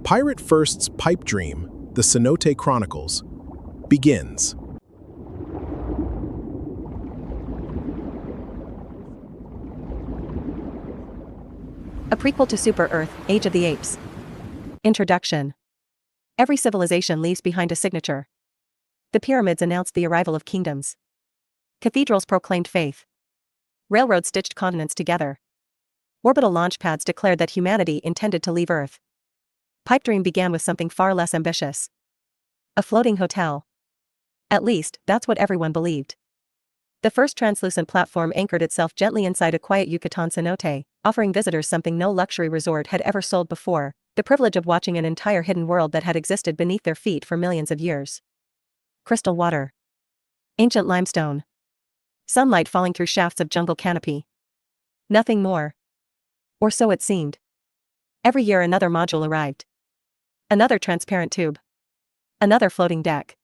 Pirate First's PipeDream, the Cenote Chronicles, begins. A prequel to Super Earth, Age of the Apes. Introduction. Every civilization leaves behind a signature. The pyramids announced the arrival of kingdoms. Cathedrals proclaimed faith. Railroads stitched continents together. Orbital launchpads declared that humanity intended to leave Earth. PipeDream began with something far less ambitious. A floating hotel. At least, that's what everyone believed. The first translucent platform anchored itself gently inside a quiet Yucatán cenote, offering visitors something no luxury resort had ever sold before, the privilege of watching an entire hidden world that had existed beneath their feet for millions of years. Crystal water. Ancient limestone. Sunlight falling through shafts of jungle canopy. Nothing more. Or so it seemed. Every year another module arrived. Another transparent tube. Another floating deck.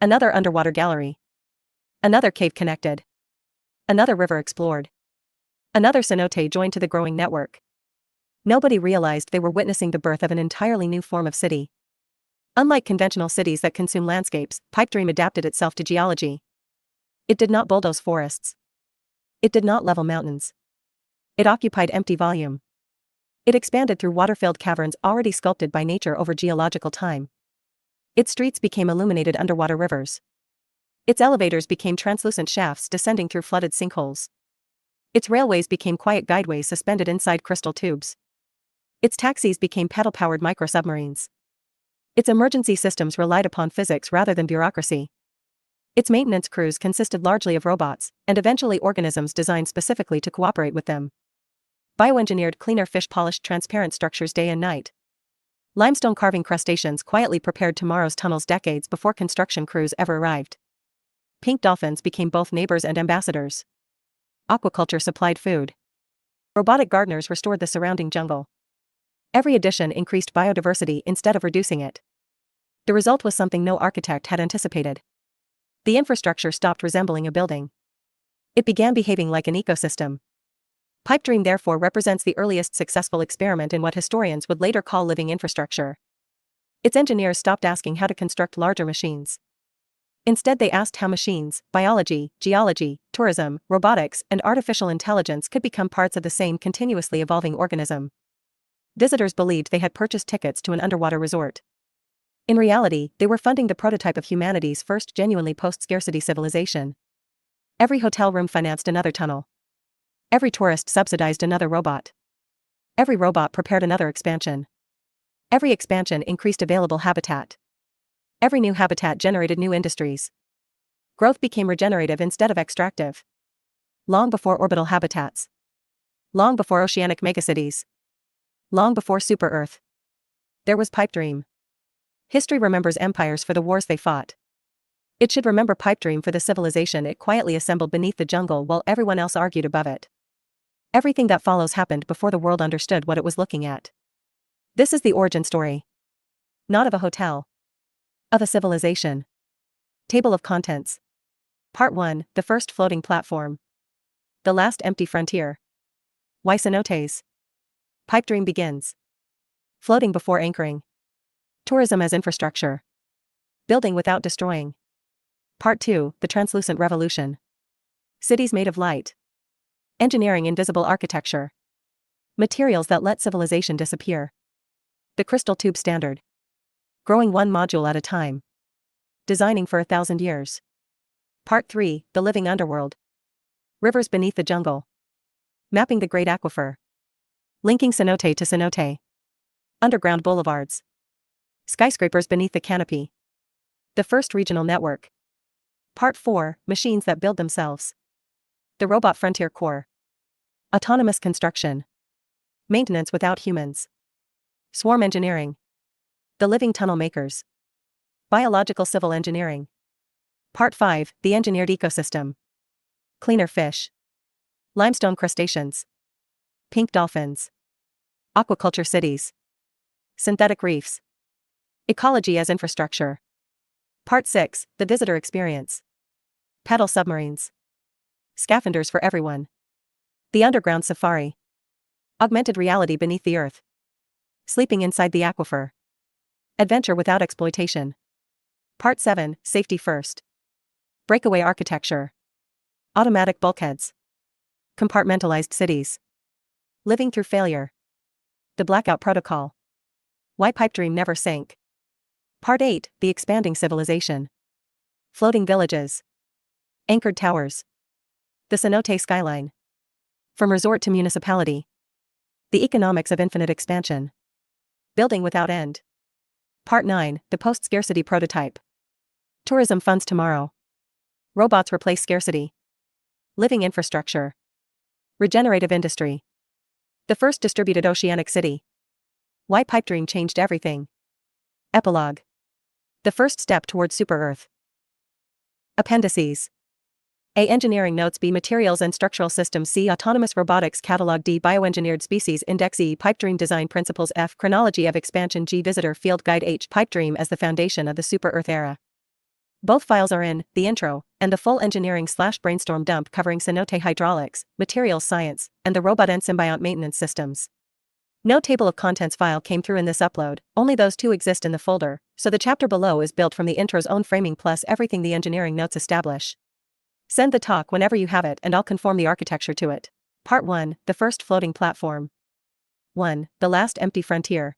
Another underwater gallery. Another cave connected. Another river explored. Another cenote joined to the growing network. Nobody realized they were witnessing the birth of an entirely new form of city. Unlike conventional cities that consume landscapes, PipeDream adapted itself to geology. It did not bulldoze forests. It did not level mountains. It occupied empty volume. It expanded through water-filled caverns already sculpted by nature over geological time. Its streets became illuminated underwater rivers. Its elevators became translucent shafts descending through flooded sinkholes. Its railways became quiet guideways suspended inside crystal tubes. Its taxis became pedal-powered microsubmarines. Its emergency systems relied upon physics rather than bureaucracy. Its maintenance crews consisted largely of robots, and eventually organisms designed specifically to cooperate with them. Bioengineered cleaner fish polished transparent structures day and night. Limestone carving crustaceans quietly prepared tomorrow's tunnels decades before construction crews ever arrived. Pink dolphins became both neighbors and ambassadors. Aquaculture supplied food. Robotic gardeners restored the surrounding jungle. Every addition increased biodiversity instead of reducing it. The result was something no architect had anticipated. The infrastructure stopped resembling a building. It began behaving like an ecosystem. PipeDream therefore represents the earliest successful experiment in what historians would later call living infrastructure. Its engineers stopped asking how to construct larger machines. Instead they asked how machines, biology, geology, tourism, robotics, and artificial intelligence could become parts of the same continuously evolving organism. Visitors believed they had purchased tickets to an underwater resort. In reality, they were funding the prototype of humanity's first genuinely post-scarcity civilization. Every hotel room financed another tunnel. Every tourist subsidized another robot. Every robot prepared another expansion. Every expansion increased available habitat. Every new habitat generated new industries. Growth became regenerative instead of extractive. Long before orbital habitats. Long before oceanic megacities. Long before Super Earth. There was PipeDream. History remembers empires for the wars they fought. It should remember PipeDream for the civilization it quietly assembled beneath the jungle while everyone else argued above it. Everything that follows happened before the world understood what it was looking at. This is the origin story. Not of a hotel. Of a civilization. Table of contents. Part 1, the first floating platform. The last empty frontier. Why cenotes? PipeDream begins. Floating before anchoring. Tourism as infrastructure. Building without destroying. Part 2, the translucent revolution. Cities made of light. Engineering invisible architecture. Materials that let civilization disappear. The crystal tube standard. Growing one module at a time. Designing for 1,000 years. Part 3, the living underworld. Rivers beneath the jungle. Mapping the great aquifer. Linking cenote to cenote. Underground boulevards. Skyscrapers beneath the canopy. The first regional network. Part 4, machines that build themselves. The robot frontier core. Autonomous construction. Maintenance without humans. Swarm engineering. The living tunnel makers. Biological civil engineering. Part 5, the engineered ecosystem. Cleaner fish. Limestone crustaceans. Pink dolphins. Aquaculture cities. Synthetic reefs. Ecology as infrastructure. Part 6, the visitor experience. Pedal submarines. Scaphanders for everyone. The underground safari. Augmented reality beneath the earth. Sleeping inside the aquifer. Adventure without exploitation. Part 7, Safety First. Breakaway architecture. Automatic bulkheads. Compartmentalized cities. Living through failure. The blackout protocol. Why PipeDream never sank. Part 8, The expanding civilization. Floating villages. Anchored towers. The Cenote skyline. From resort to municipality. The economics of infinite expansion. Building without end. Part 9, The post-scarcity prototype. Tourism funds tomorrow. Robots replace scarcity. Living infrastructure. Regenerative industry. The first distributed oceanic city. Why PipeDream changed everything. Epilogue. The first step towards Super-Earth. Appendices. A. Engineering notes. B. Materials and structural systems. C. Autonomous robotics catalog. D. Bioengineered species index. E. PipeDream design principles. F. Chronology of expansion. G. Visitor field guide. H. PipeDream as the foundation of the Super-Earth era. Both files are in the intro and the full engineering/brainstorm dump covering Cenote hydraulics, materials science, and the robot and symbiont maintenance systems. No table of contents file came through in this upload, only those two exist in the folder, so the chapter below is built from the intro's own framing plus everything the engineering notes establish. Send the talk whenever you have it and I'll conform the architecture to it. Part 1, The first floating platform. 1. The last empty frontier.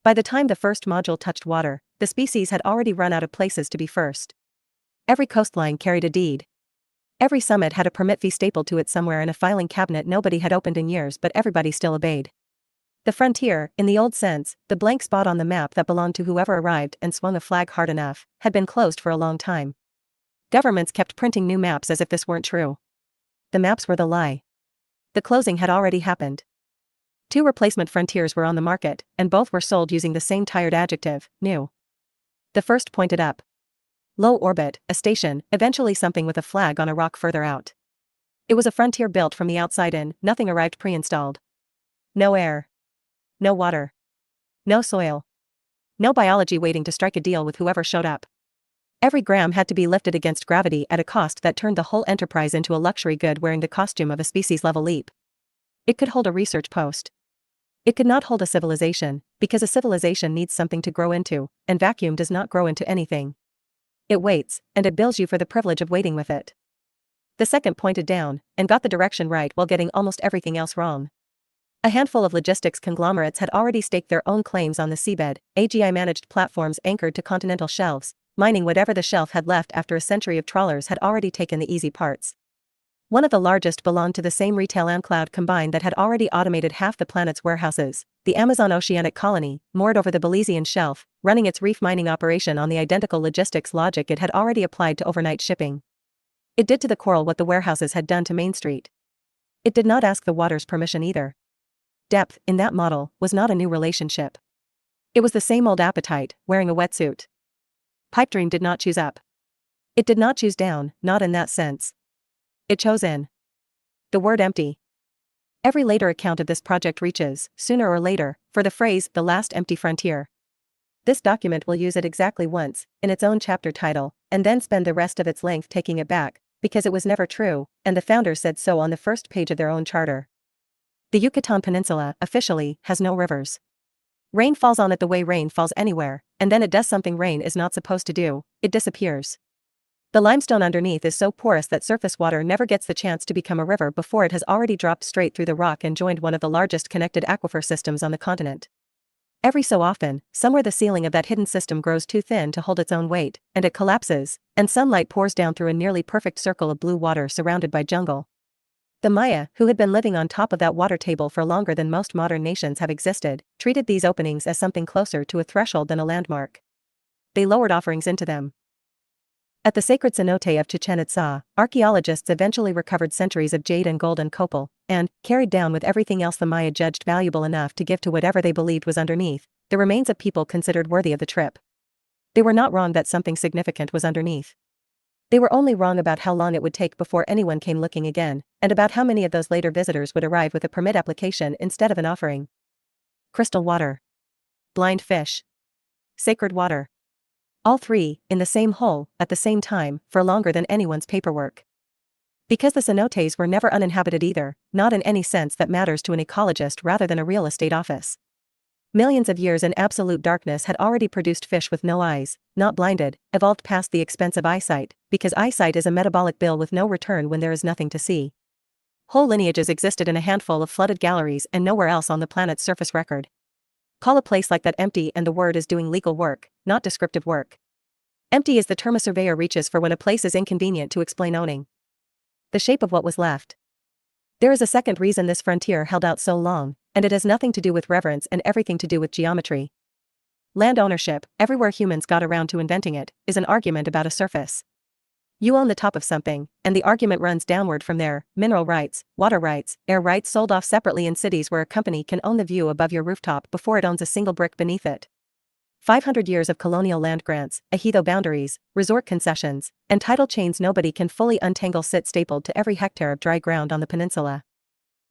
By the time the first module touched water, the species had already run out of places to be first. Every coastline carried a deed. Every summit had a permit fee stapled to it somewhere in a filing cabinet nobody had opened in years but everybody still obeyed. The frontier, in the old sense, the blank spot on the map that belonged to whoever arrived and swung a flag hard enough, had been closed for a long time. Governments kept printing new maps as if this weren't true. The maps were the lie. The closing had already happened. 2 replacement frontiers were on the market, and both were sold using the same tired adjective, new. The first pointed up. Low orbit, a station, eventually something with a flag on a rock further out. It was a frontier built from the outside in, nothing arrived pre-installed. No air. No water. No soil. No biology waiting to strike a deal with whoever showed up. Every gram had to be lifted against gravity at a cost that turned the whole enterprise into a luxury good wearing the costume of a species-level leap. It could hold a research post. It could not hold a civilization, because a civilization needs something to grow into, and vacuum does not grow into anything. It waits, and it bills you for the privilege of waiting with it. The second pointed down, and got the direction right while getting almost everything else wrong. A handful of logistics conglomerates had already staked their own claims on the seabed, AGI-managed platforms anchored to continental shelves, mining whatever the shelf had left after a century of trawlers had already taken the easy parts. One of the largest belonged to the same retail and cloud combine that had already automated half the planet's warehouses, the Amazon Oceanic Colony, moored over the Belizean shelf, running its reef mining operation on the identical logistics logic it had already applied to overnight shipping. It did to the coral what the warehouses had done to Main Street. It did not ask the water's permission either. Depth, in that model, was not a new relationship. It was the same old appetite, wearing a wetsuit. PipeDream did not choose up. It did not choose down, not in that sense. It chose in. The word empty. Every later account of this project reaches, sooner or later, for the phrase, the last empty frontier. This document will use it exactly once, in its own chapter title, and then spend the rest of its length taking it back, because it was never true, and the founders said so on the first page of their own charter. The Yucatán Peninsula, officially, has no rivers. Rain falls on it the way rain falls anywhere, and then it does something rain is not supposed to do, it disappears. The limestone underneath is so porous that surface water never gets the chance to become a river before it has already dropped straight through the rock and joined one of the largest connected aquifer systems on the continent. Every so often, somewhere the ceiling of that hidden system grows too thin to hold its own weight, and it collapses, and sunlight pours down through a nearly perfect circle of blue water surrounded by jungle. The Maya, who had been living on top of that water table for longer than most modern nations have existed, treated these openings as something closer to a threshold than a landmark. They lowered offerings into them. At the sacred cenote of Chichen Itza, archaeologists eventually recovered centuries of jade and gold and copal, and, carried down with everything else the Maya judged valuable enough to give to whatever they believed was underneath, the remains of people considered worthy of the trip. They were not wrong that something significant was underneath. They were only wrong about how long it would take before anyone came looking again, and about how many of those later visitors would arrive with a permit application instead of an offering. Crystal water. Blind fish. Sacred water. All three, in the same hole, at the same time, for longer than anyone's paperwork. Because the cenotes were never uninhabited either, not in any sense that matters to an ecologist rather than a real estate office. Millions of years in absolute darkness had already produced fish with no eyes, not blinded, evolved past the expense of eyesight, because eyesight is a metabolic bill with no return when there is nothing to see. Whole lineages existed in a handful of flooded galleries and nowhere else on the planet's surface record. Call a place like that empty and the word is doing legal work, not descriptive work. Empty is the term a surveyor reaches for when a place is inconvenient to explain owning. The shape of what was left. There is a second reason this frontier held out so long, and it has nothing to do with reverence and everything to do with geometry. Land ownership, everywhere humans got around to inventing it, is an argument about a surface. You own the top of something, and the argument runs downward from there: mineral rights, water rights, air rights sold off separately in cities where a company can own the view above your rooftop before it owns a single brick beneath it. 500 years of colonial land grants, ejido boundaries, resort concessions, and title chains nobody can fully untangle sit stapled to every hectare of dry ground on the peninsula.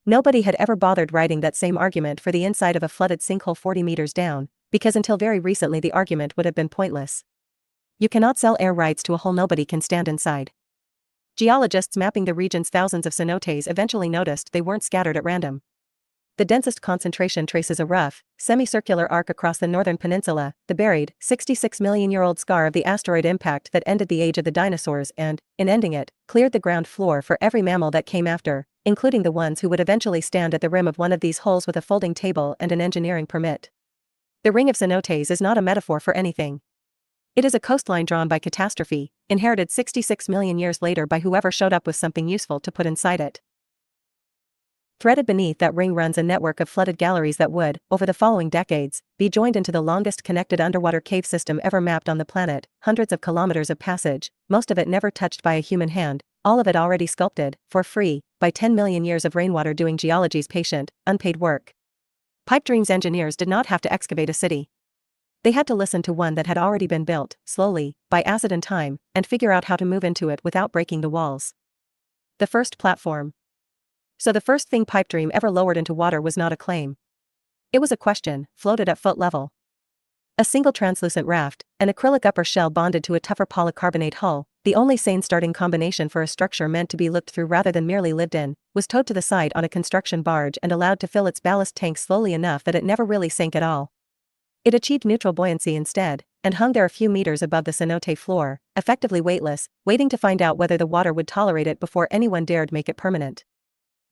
Nobody had ever bothered writing that same argument for the inside of a flooded sinkhole 40 meters down, because until very recently the argument would have been pointless. You cannot sell air rights to a hole nobody can stand inside. Geologists mapping the region's thousands of cenotes eventually noticed they weren't scattered at random. The densest concentration traces a rough, semicircular arc across the northern peninsula, the buried, 66-million-year-old scar of the asteroid impact that ended the age of the dinosaurs and, in ending it, cleared the ground floor for every mammal that came after, including the ones who would eventually stand at the rim of one of these holes with a folding table and an engineering permit. The ring of cenotes is not a metaphor for anything. It is a coastline drawn by catastrophe, inherited 66 million years later by whoever showed up with something useful to put inside it. Threaded beneath that ring runs a network of flooded galleries that would, over the following decades, be joined into the longest connected underwater cave system ever mapped on the planet, hundreds of kilometers of passage, most of it never touched by a human hand, all of it already sculpted, for free, by 10 million years of rainwater doing geology's patient, unpaid work. PipeDream's engineers did not have to excavate a city. They had to listen to one that had already been built, slowly, by acid and time, and figure out how to move into it without breaking the walls. The first platform. So the first thing PipeDream ever lowered into water was not a claim. It was a question, floated at foot level. A single translucent raft, an acrylic upper shell bonded to a tougher polycarbonate hull, the only sane starting combination for a structure meant to be looked through rather than merely lived in, was towed to the side on a construction barge and allowed to fill its ballast tank slowly enough that it never really sank at all. It achieved neutral buoyancy instead, and hung there a few meters above the cenote floor, effectively weightless, waiting to find out whether the water would tolerate it before anyone dared make it permanent.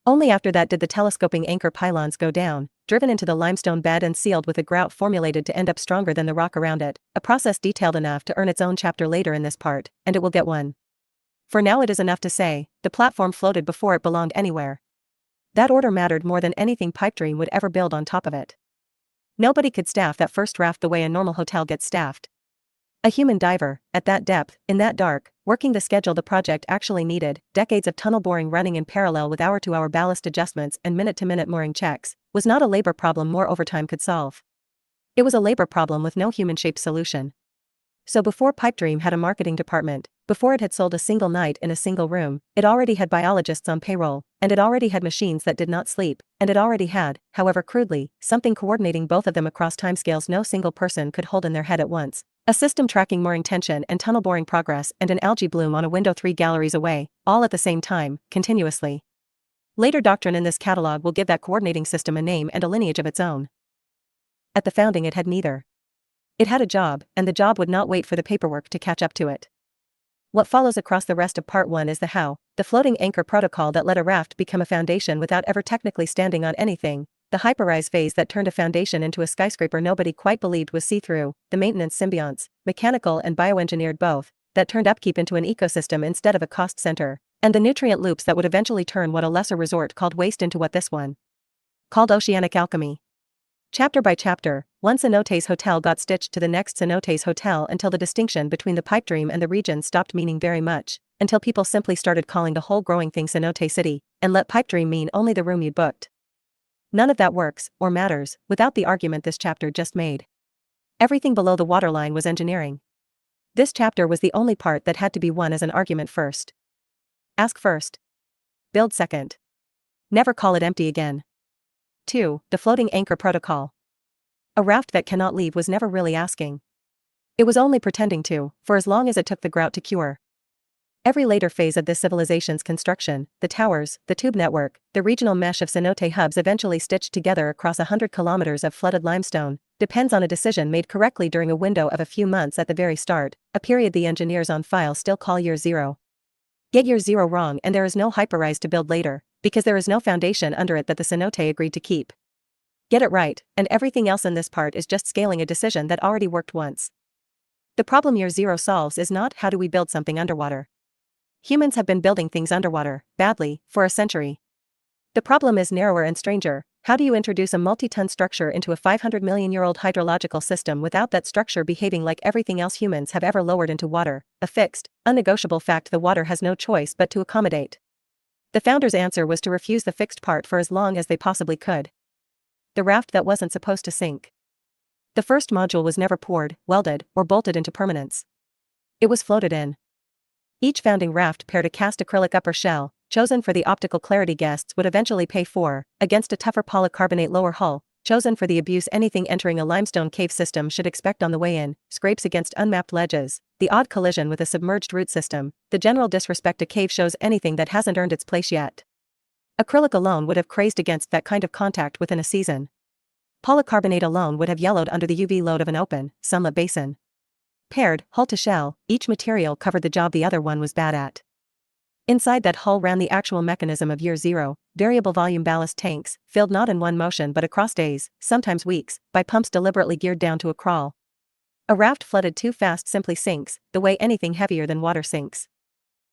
Only after that did the telescoping anchor pylons go down, driven into the limestone bed and sealed with a grout formulated to end up stronger than the rock around it, a process detailed enough to earn its own chapter later in this part, and it will get one. For now it is enough to say, the platform floated before it belonged anywhere. That order mattered more than anything PipeDream would ever build on top of it. Nobody could staff that first raft the way a normal hotel gets staffed. A human diver, at that depth, in that dark, working the schedule the project actually needed, decades of tunnel boring running in parallel with hour-to-hour ballast adjustments and minute-to-minute mooring checks, was not a labor problem more overtime could solve. It was a labor problem with no human-shaped solution. So before PipeDream had a marketing department, before it had sold a single night in a single room, it already had biologists on payroll, and it already had machines that did not sleep, and it already had, however crudely, something coordinating both of them across timescales no single person could hold in their head at once. A system tracking mooring tension and tunnel boring progress and an algae bloom on a window 3 galleries away, all at the same time, continuously. Later doctrine in this catalog will give that coordinating system a name and a lineage of its own. At the founding it had neither. It had a job, and the job would not wait for the paperwork to catch up to it. What follows across the rest of part 1 is the how, the floating anchor protocol that let a raft become a foundation without ever technically standing on anything, the hyperrise phase that turned a foundation into a skyscraper nobody quite believed was see-through, the maintenance symbionts, mechanical and bioengineered both, that turned upkeep into an ecosystem instead of a cost center, and the nutrient loops that would eventually turn what a lesser resort called waste into what this one called oceanic alchemy. Chapter by chapter, one cenote's hotel got stitched to the next cenote's hotel until the distinction between the PipeDream and the region stopped meaning very much, until people simply started calling the whole growing thing Cenote City, and let PipeDream mean only the room you'd booked. None of that works, or matters, without the argument this chapter just made. Everything below the waterline was engineering. This chapter was the only part that had to be won as an argument first. Ask first. Build second. Never call it empty again. 2. The floating anchor protocol. A raft that cannot leave was never really asking. It was only pretending to, for as long as it took the grout to cure. Every later phase of this civilization's construction, the towers, the tube network, the regional mesh of cenote hubs eventually stitched together across 100 kilometers of flooded limestone, depends on a decision made correctly during a window of a few months at the very start, a period the engineers on file still call year zero. Get year zero wrong and there is no hyperrise to build later, because there is no foundation under it that the cenote agreed to keep. Get it right, and everything else in this part is just scaling a decision that already worked once. The problem year zero solves is not how do we build something underwater. Humans have been building things underwater, badly, for a century. The problem is narrower and stranger. How do you introduce a multi-ton structure into a 500-million-year-old hydrological system without that structure behaving like everything else humans have ever lowered into water, a fixed, unnegotiable fact the water has no choice but to accommodate? The founders' answer was to refuse the fixed part for as long as they possibly could. The raft that wasn't supposed to sink. The first module was never poured, welded, or bolted into permanence. It was floated in. Each founding raft paired a cast acrylic upper shell, chosen for the optical clarity guests would eventually pay for, against a tougher polycarbonate lower hull, chosen for the abuse anything entering a limestone cave system should expect on the way in, scrapes against unmapped ledges, the odd collision with a submerged root system, the general disrespect a cave shows anything that hasn't earned its place yet. Acrylic alone would have crazed against that kind of contact within a season. Polycarbonate alone would have yellowed under the UV load of an open, sunlit basin. Paired, hull to shell, each material covered the job the other one was bad at. Inside that hull ran the actual mechanism of year zero, variable volume ballast tanks, filled not in one motion but across days, sometimes weeks, by pumps deliberately geared down to a crawl. A raft flooded too fast simply sinks, the way anything heavier than water sinks.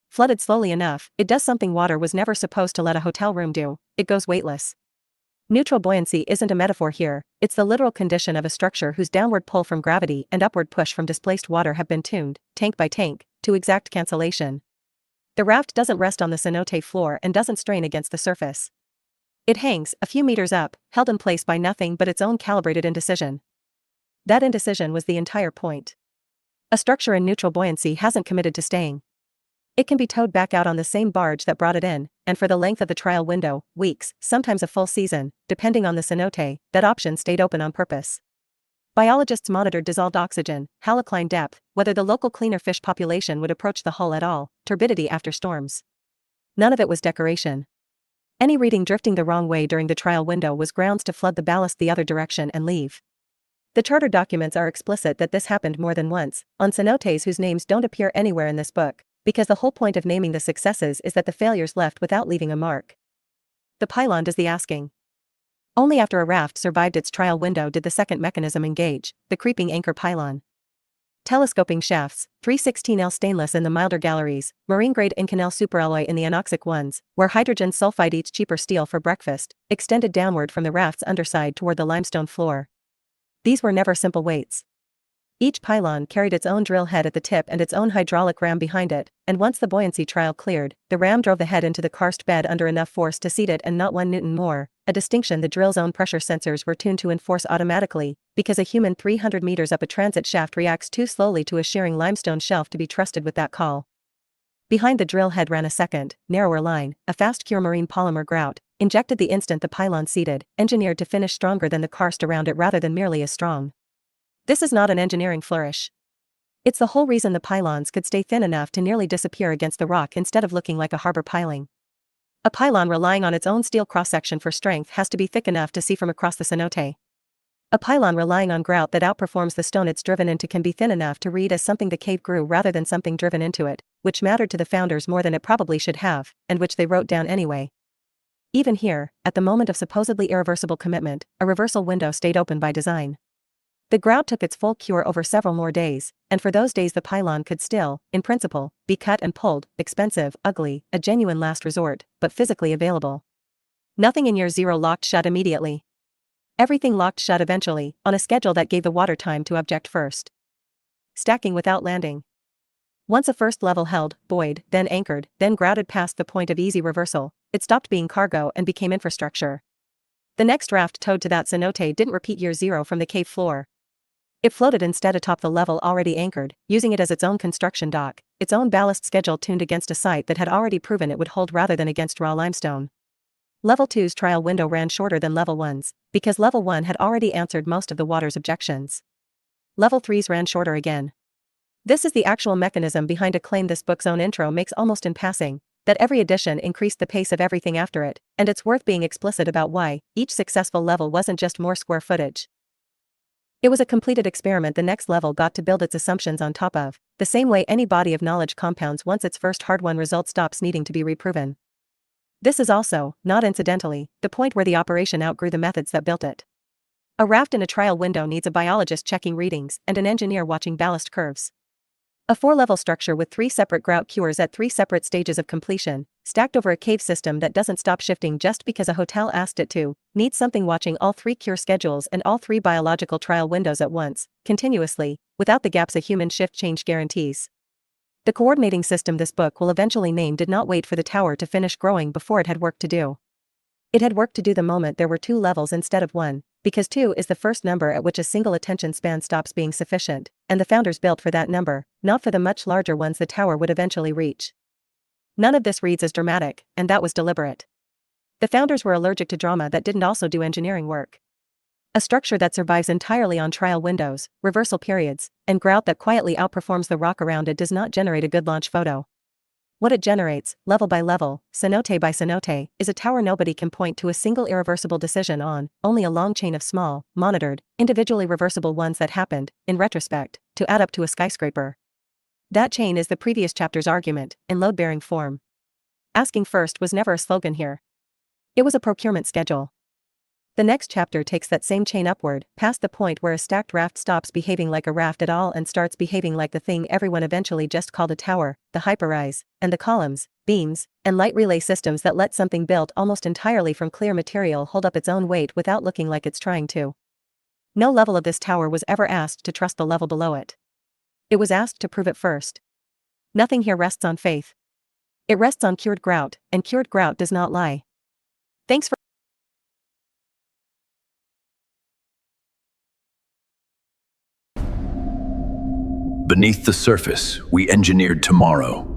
Flooded slowly enough, it does something water was never supposed to let a hotel room do, it goes weightless. Neutral buoyancy isn't a metaphor here, it's the literal condition of a structure whose downward pull from gravity and upward push from displaced water have been tuned, tank by tank, to exact cancellation. The raft doesn't rest on the cenote floor and doesn't strain against the surface. It hangs, a few meters up, held in place by nothing but its own calibrated indecision. That indecision was the entire point. A structure in neutral buoyancy hasn't committed to staying. It can be towed back out on the same barge that brought it in, and for the length of the trial window, weeks, sometimes a full season, depending on the cenote, that option stayed open on purpose. Biologists monitored dissolved oxygen, halocline depth, whether the local cleaner fish population would approach the hull at all, turbidity after storms. None of it was decoration. Any reading drifting the wrong way during the trial window was grounds to flood the ballast the other direction and leave. The charter documents are explicit that this happened more than once, on cenotes whose names don't appear anywhere in this book, because the whole point of naming the successes is that the failures left without leaving a mark. The pylon does the asking. Only after a raft survived its trial window did the second mechanism engage, the creeping anchor pylon. Telescoping shafts, 316L stainless in the milder galleries, marine-grade Inconel superalloy in the anoxic ones, where hydrogen sulfide eats cheaper steel for breakfast, extended downward from the raft's underside toward the limestone floor. These were never simple weights. Each pylon carried its own drill head at the tip and its own hydraulic ram behind it, and once the buoyancy trial cleared, the ram drove the head into the karst bed under enough force to seat it and not 1 newton more, a distinction the drill's own pressure sensors were tuned to enforce automatically, because a human 300 meters up a transit shaft reacts too slowly to a shearing limestone shelf to be trusted with that call. Behind the drill head ran a second, narrower line, a fast-cure marine polymer grout, injected the instant the pylon seated, engineered to finish stronger than the karst around it rather than merely as strong. This is not an engineering flourish. It's the whole reason the pylons could stay thin enough to nearly disappear against the rock instead of looking like a harbor piling. A pylon relying on its own steel cross-section for strength has to be thick enough to see from across the cenote. A pylon relying on grout that outperforms the stone it's driven into can be thin enough to read as something the cave grew rather than something driven into it, which mattered to the founders more than it probably should have, and which they wrote down anyway. Even here, at the moment of supposedly irreversible commitment, a reversal window stayed open by design. The grout took its full cure over several more days, and for those days the pylon could still, in principle, be cut and pulled, expensive, ugly, a genuine last resort, but physically available. Nothing in year zero locked shut immediately. Everything locked shut eventually, on a schedule that gave the water time to object first. Stacking without landing. Once a first level held, buoyed, then anchored, then grouted past the point of easy reversal, it stopped being cargo and became infrastructure. The next raft towed to that cenote didn't repeat year zero from the cave floor. It floated instead atop the level already anchored, using it as its own construction dock, its own ballast schedule tuned against a site that had already proven it would hold rather than against raw limestone. Level 2's trial window ran shorter than Level 1's, because Level 1 had already answered most of the water's objections. Level 3's ran shorter again. This is the actual mechanism behind a claim this book's own intro makes almost in passing, that every edition increased the pace of everything after it, and it's worth being explicit about why. Each successful level wasn't just more square footage. It was a completed experiment the next level got to build its assumptions on top of, the same way any body of knowledge compounds once its first hard-won result stops needing to be reproven. This is also, not incidentally, the point where the operation outgrew the methods that built it. A raft in a trial window needs a biologist checking readings and an engineer watching ballast curves. A 4-level structure with 3 separate grout cures at 3 separate stages of completion, stacked over a cave system that doesn't stop shifting just because a hotel asked it to, needs something watching all 3 cure schedules and all 3 biological trial windows at once, continuously, without the gaps a human shift change guarantees. The coordinating system this book will eventually name did not wait for the tower to finish growing before it had work to do. It had work to do the moment there were 2 levels instead of 1, because 2 is the first number at which a single attention span stops being sufficient, and the founders built for that number, not for the much larger ones the tower would eventually reach. None of this reads as dramatic, and that was deliberate. The founders were allergic to drama that didn't also do engineering work. A structure that survives entirely on trial windows, reversal periods, and grout that quietly outperforms the rock around it does not generate a good launch photo. What it generates, level by level, cenote by cenote, is a tower nobody can point to a single irreversible decision on, only a long chain of small, monitored, individually reversible ones that happened, in retrospect, to add up to a skyscraper. That chain is the previous chapter's argument, in load-bearing form. Asking first was never a slogan here. It was a procurement schedule. The next chapter takes that same chain upward, past the point where a stacked raft stops behaving like a raft at all and starts behaving like the thing everyone eventually just called a tower, the hyperrise, and the columns, beams, and light relay systems that let something built almost entirely from clear material hold up its own weight without looking like it's trying to. No level of this tower was ever asked to trust the level below it. It was asked to prove it first. Nothing here rests on faith. It rests on cured grout, and cured grout does not lie. Thanks for Beneath the surface, we engineered tomorrow.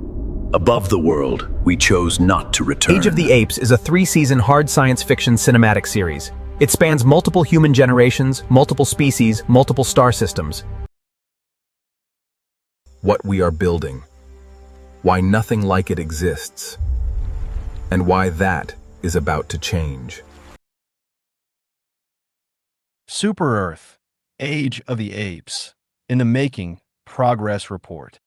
Above the world, we chose not to return. Age of the Apes is a 3-season hard science fiction cinematic series. It spans multiple human generations, multiple species, multiple star systems. What we are building, why nothing like it exists, and why that is about to change. Super Earth, Age of the Apes, in the making. Progress Report.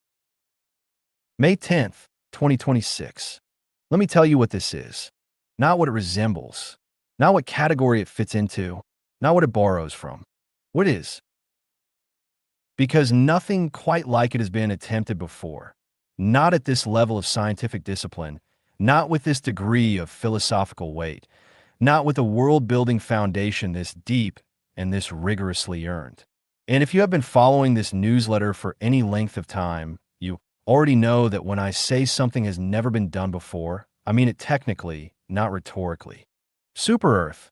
May 10th, 2026. Let me tell you what this is. Not what it resembles. Not what category it fits into. Not what it borrows from. What is? Because nothing quite like it has been attempted before. Not at this level of scientific discipline. Not with this degree of philosophical weight. Not with a world-building foundation this deep and this rigorously earned. And if you have been following this newsletter for any length of time, you already know that when I say something has never been done before, I mean it technically, not rhetorically. Super Earth,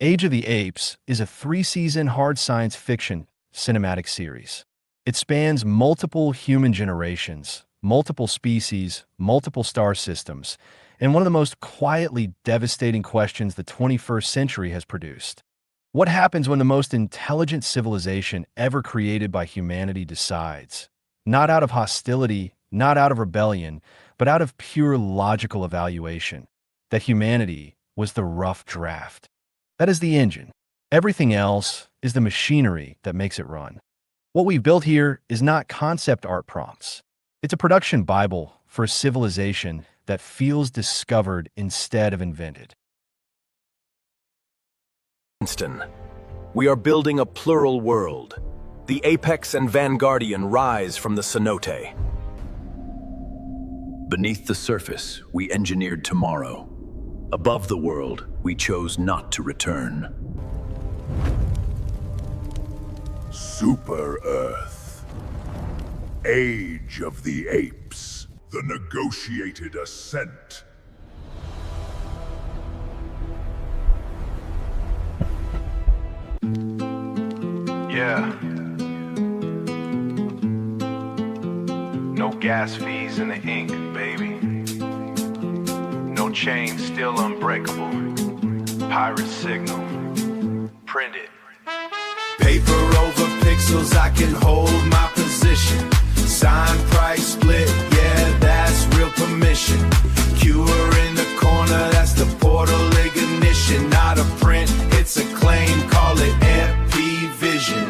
Age of the Apes is a 3-season hard science fiction cinematic series. It spans multiple human generations, multiple species, multiple star systems, and one of the most quietly devastating questions the 21st century has produced. What happens when the most intelligent civilization ever created by humanity decides, not out of hostility, not out of rebellion, but out of pure logical evaluation, that humanity was the rough draft? That is the engine. Everything else is the machinery that makes it run. What we've built here is not concept art prompts. It's a production Bible for a civilization that feels discovered instead of invented. We are building a plural world. The Apex and Vanguardian rise from the Cenote. Beneath the surface, we engineered tomorrow. Above the world, we chose not to return. Super Earth, Age of the Apes, the negotiated ascent. Yeah. No gas fees in the ink, baby. No chain, still unbreakable. Pirate signal. Print it. Paper over pixels, I can hold my position. Sign, price, split, yeah, that's real permission. QR in the corner, that's the portal ignition. Not a print, it's a claim, call it MP Vision.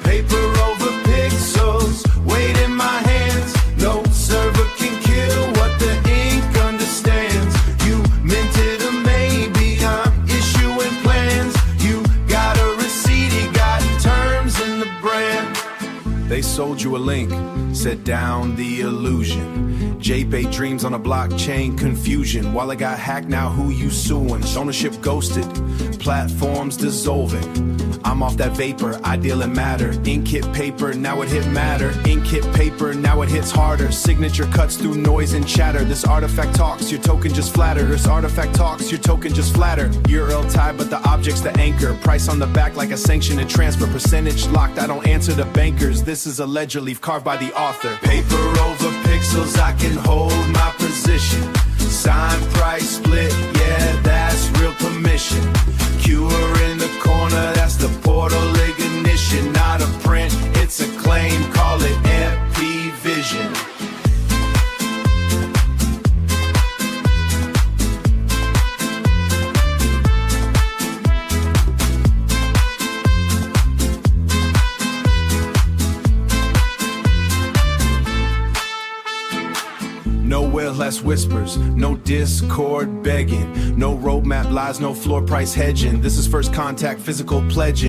Paper over pixels, weight in my hands. No server can kill what the ink understands. You minted a maybe, I'm issuing plans. You got a receipt, you got terms in the brand. They sold you a link, set down the illusion. JPay dreams on a blockchain, confusion. While I got hacked, now who you suing? Ownership ghosted, platforms dissolving. I'm off that vapor, I deal in matter. Ink hit paper, now it hit matter. Ink hit paper, now it hits harder. Signature cuts through noise and chatter. This artifact talks, your token just flatter. This artifact talks, your token just flatter. URL tied, but the object's the anchor. Price on the back like a sanction and transfer. Percentage locked, I don't answer to bankers. This is a ledger leaf carved by the author. Paper over pixels, I can hold my position. Sign, price, split, yeah, that's real permission. QR in the corner, that's the portal ignition. Not a print, it's a claim, call it MP Vision. Nowhere less whispers, no Discord begging, no roadmap lies, no floor price hedging. This is first contact, physical pledging.